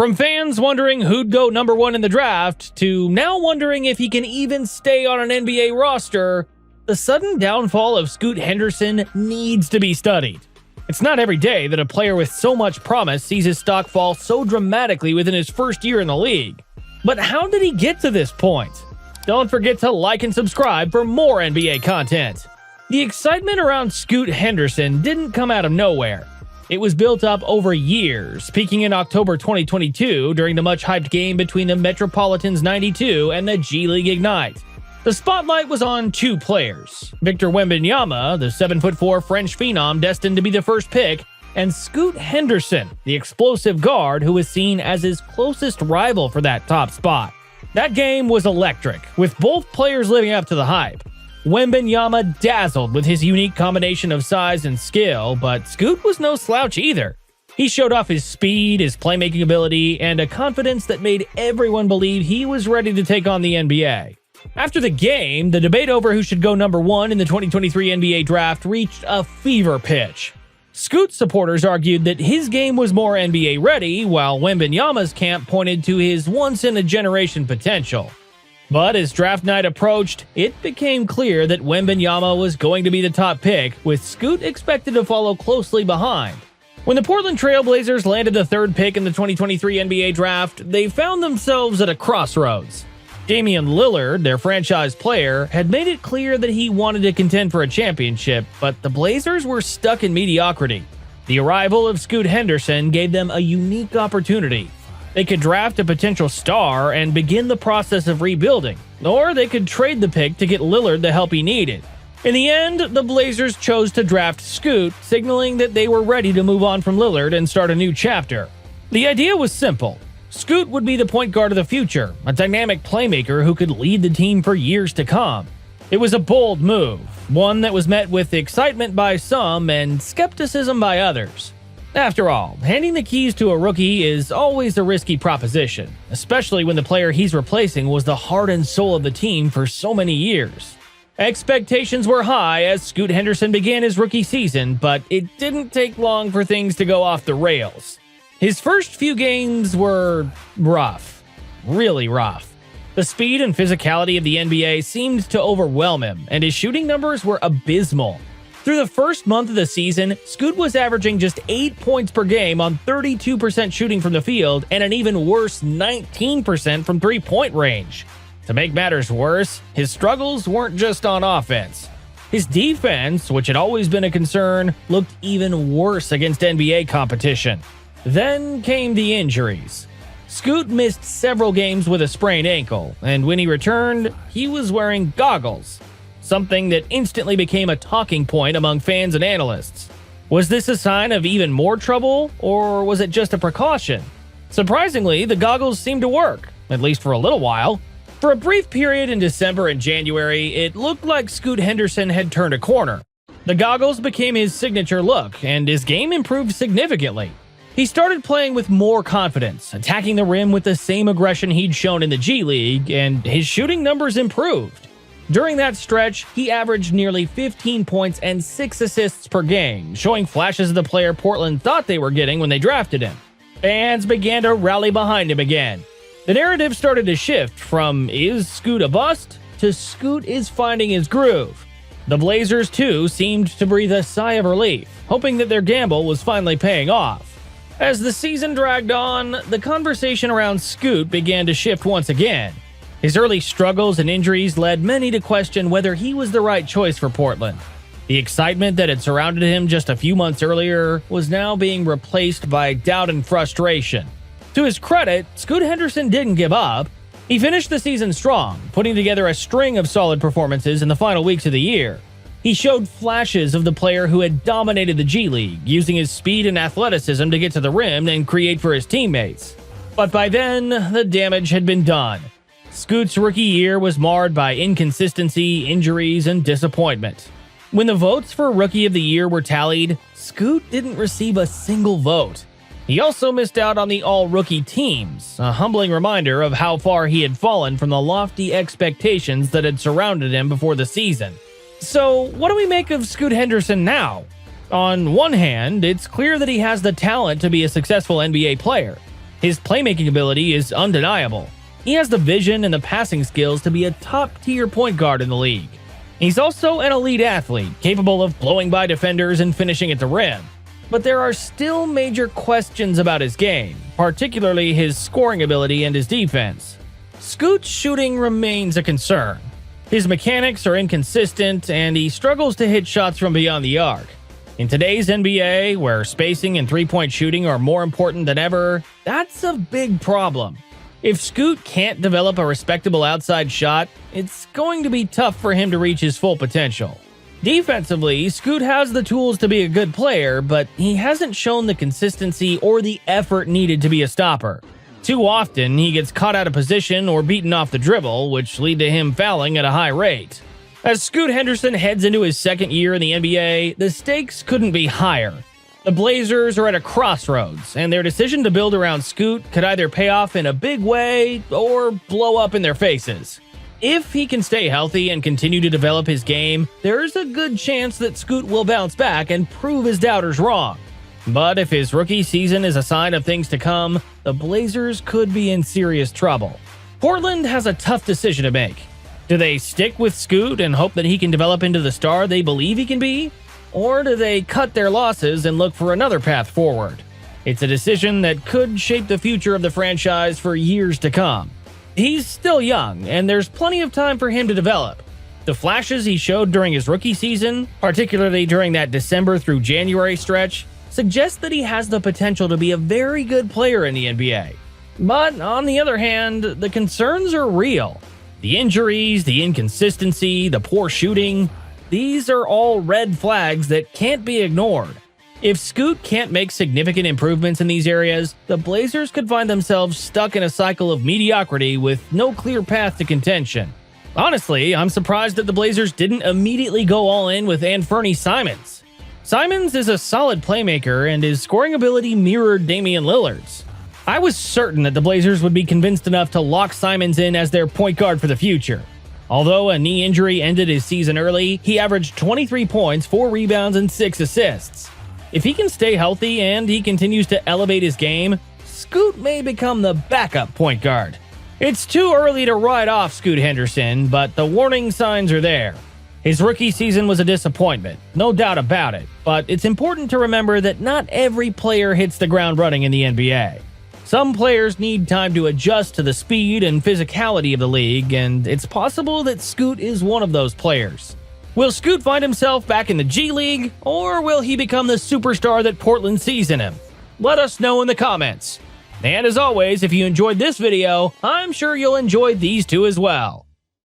From fans wondering who'd go number 1 in the draft, to now wondering if he can even stay on an NBA roster, the sudden downfall of Scoot Henderson needs to be studied. It's not every day that a player with so much promise sees his stock fall so dramatically within his first year in the league. But how did he get to this point? Don't forget to like and subscribe for more NBA content. The excitement around Scoot Henderson didn't come out of nowhere. It was built up over years, peaking in October 2022 during the much-hyped game between the Metropolitans 92 and the G League Ignite. The spotlight was on two players, Victor Wembanyama, the 7'4" French phenom destined to be the first pick, and Scoot Henderson, the explosive guard who was seen as his closest rival for that top spot. That game was electric, with both players living up to the hype. Wembanyama dazzled with his unique combination of size and skill, but Scoot was no slouch either. He showed off his speed, his playmaking ability, and a confidence that made everyone believe he was ready to take on the NBA. After the game, the debate over who should go number 1 in the 2023 NBA draft reached a fever pitch. Scoot supporters argued that his game was more NBA ready, while Wembanyama's camp pointed to his once-in-a-generation potential. But as draft night approached, it became clear that Wembanyama was going to be the top pick, with Scoot expected to follow closely behind. When the Portland Trailblazers landed the 3rd pick in the 2023 NBA draft, they found themselves at a crossroads. Damian Lillard, their franchise player, had made it clear that he wanted to contend for a championship, but the Blazers were stuck in mediocrity. The arrival of Scoot Henderson gave them a unique opportunity. They could draft a potential star and begin the process of rebuilding, or they could trade the pick to get Lillard the help he needed. In the end, the Blazers chose to draft Scoot, signaling that they were ready to move on from Lillard and start a new chapter. The idea was simple. Scoot would be the point guard of the future, a dynamic playmaker who could lead the team for years to come. It was a bold move, one that was met with excitement by some and skepticism by others. After all, handing the keys to a rookie is always a risky proposition, especially when the player he's replacing was the heart and soul of the team for so many years. Expectations were high as Scoot Henderson began his rookie season, but it didn't take long for things to go off the rails. His first few games were rough. Really rough. The speed and physicality of the NBA seemed to overwhelm him, and his shooting numbers were abysmal. Through the first month of the season, Scoot was averaging just 8 points per game on 32% shooting from the field and an even worse 19% from three-point range. To make matters worse, his struggles weren't just on offense. His defense, which had always been a concern, looked even worse against NBA competition. Then came the injuries. Scoot missed several games with a sprained ankle, and when he returned, he was wearing goggles. Something that instantly became a talking point among fans and analysts. Was this a sign of even more trouble, or was it just a precaution? Surprisingly, the goggles seemed to work, at least for a little while. For a brief period in December and January, it looked like Scoot Henderson had turned a corner. The goggles became his signature look, and his game improved significantly. He started playing with more confidence, attacking the rim with the same aggression he'd shown in the G League, and his shooting numbers improved. During that stretch, he averaged nearly 15 points and 6 assists per game, showing flashes of the player Portland thought they were getting when they drafted him. Fans began to rally behind him again. The narrative started to shift from "is Scoot a bust?" to "Scoot is finding his groove." The Blazers, too, seemed to breathe a sigh of relief, hoping that their gamble was finally paying off. As the season dragged on, the conversation around Scoot began to shift once again. His early struggles and injuries led many to question whether he was the right choice for Portland. The excitement that had surrounded him just a few months earlier was now being replaced by doubt and frustration. To his credit, Scoot Henderson didn't give up. He finished the season strong, putting together a string of solid performances in the final weeks of the year. He showed flashes of the player who had dominated the G League, using his speed and athleticism to get to the rim and create for his teammates. But by then, the damage had been done. Scoot's rookie year was marred by inconsistency, injuries, and disappointment. When the votes for Rookie of the Year were tallied, Scoot didn't receive a single vote. He also missed out on the all-rookie teams, a humbling reminder of how far he had fallen from the lofty expectations that had surrounded him before the season. So, what do we make of Scoot Henderson now? On one hand, it's clear that he has the talent to be a successful NBA player. His playmaking ability is undeniable. He has the vision and the passing skills to be a top-tier point guard in the league. He's also an elite athlete, capable of blowing by defenders and finishing at the rim. But there are still major questions about his game, particularly his scoring ability and his defense. Scoot's shooting remains a concern. His mechanics are inconsistent, and he struggles to hit shots from beyond the arc. In today's NBA, where spacing and three-point shooting are more important than ever, that's a big problem. If Scoot can't develop a respectable outside shot, it's going to be tough for him to reach his full potential. Defensively, Scoot has the tools to be a good player, but he hasn't shown the consistency or the effort needed to be a stopper. Too often, he gets caught out of position or beaten off the dribble, which lead to him fouling at a high rate. As Scoot Henderson heads into his second year in the NBA, the stakes couldn't be higher. The Blazers are at a crossroads, and their decision to build around Scoot could either pay off in a big way or blow up in their faces. If he can stay healthy and continue to develop his game, there's a good chance that Scoot will bounce back and prove his doubters wrong. But if his rookie season is a sign of things to come, the Blazers could be in serious trouble. Portland has a tough decision to make. Do they stick with Scoot and hope that he can develop into the star they believe he can be? Or do they cut their losses and look for another path forward? It's a decision that could shape the future of the franchise for years to come. He's still young, and there's plenty of time for him to develop. The flashes he showed during his rookie season, particularly during that December through January stretch, suggest that he has the potential to be a very good player in the NBA. But on the other hand, the concerns are real. The injuries, the inconsistency, the poor shooting, these are all red flags that can't be ignored. If Scoot can't make significant improvements in these areas, the Blazers could find themselves stuck in a cycle of mediocrity with no clear path to contention. Honestly, I'm surprised that the Blazers didn't immediately go all in with Anfernee Simons. Simons is a solid playmaker, and his scoring ability mirrored Damian Lillard's. I was certain that the Blazers would be convinced enough to lock Simons in as their point guard for the future. Although a knee injury ended his season early, he averaged 23 points, 4 rebounds, and 6 assists. If he can stay healthy and he continues to elevate his game, Scoot may become the backup point guard. It's too early to write off Scoot Henderson, but the warning signs are there. His rookie season was a disappointment, no doubt about it, but it's important to remember that not every player hits the ground running in the NBA. Some players need time to adjust to the speed and physicality of the league, and it's possible that Scoot is one of those players. Will Scoot find himself back in the G League, or will he become the superstar that Portland sees in him? Let us know in the comments. And as always, if you enjoyed this video, I'm sure you'll enjoy these two as well.